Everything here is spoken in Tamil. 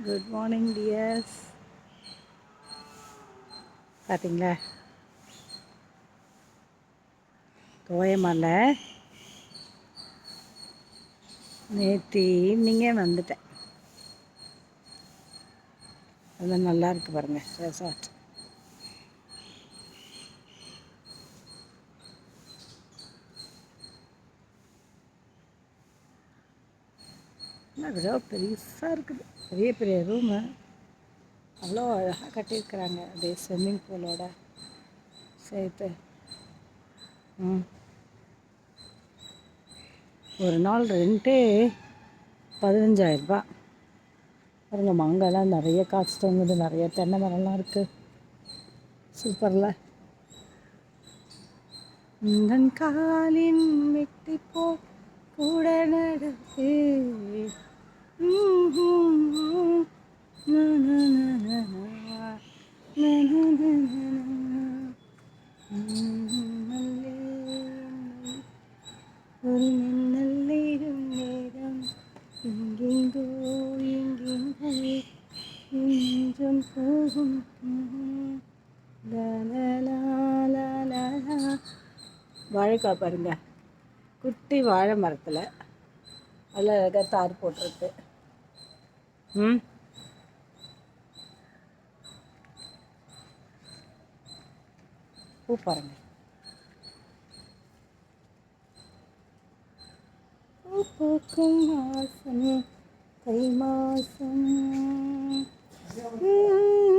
Good morning tears. பார்த்தீங்களா, தோயமலை நேற்று ஈவினிங்கே வந்துட்டேன். அதெல்லாம் நல்லா இருக்குது பாருங்கள் ரெசார்ட். ஏதோ பெருசாக இருக்குது, பெரிய பெரிய ரூமு, அவ்வளோ அழகாக கட்டியிருக்கிறாங்க. அப்படியே ஸ்விம்மிங் பூலோட சேர்த்து. ஒரு நாள் ரெண்ட்டே 15,000 பாருங்க. மங்கெல்லாம் நிறைய காய்ச்சி தொங்குது, நிறைய தென்னை மரம்லாம் இருக்குது. சூப்பரில் உந்தன் காலின் வெட்டி போ கூட நடப்பு. ஒரு மின்னல் நேரம் நேரம் எங்கெங்கோ எங்கெங்கோ என்றும் போகும். வாழைக்காய் பாருங்க, குட்டி வாழை மரத்தில் நல்லா அழகாக தார் போட்டிருக்கு. பூ பாருங்க, பூ பூக்கும் மாசம் தை மாசம்.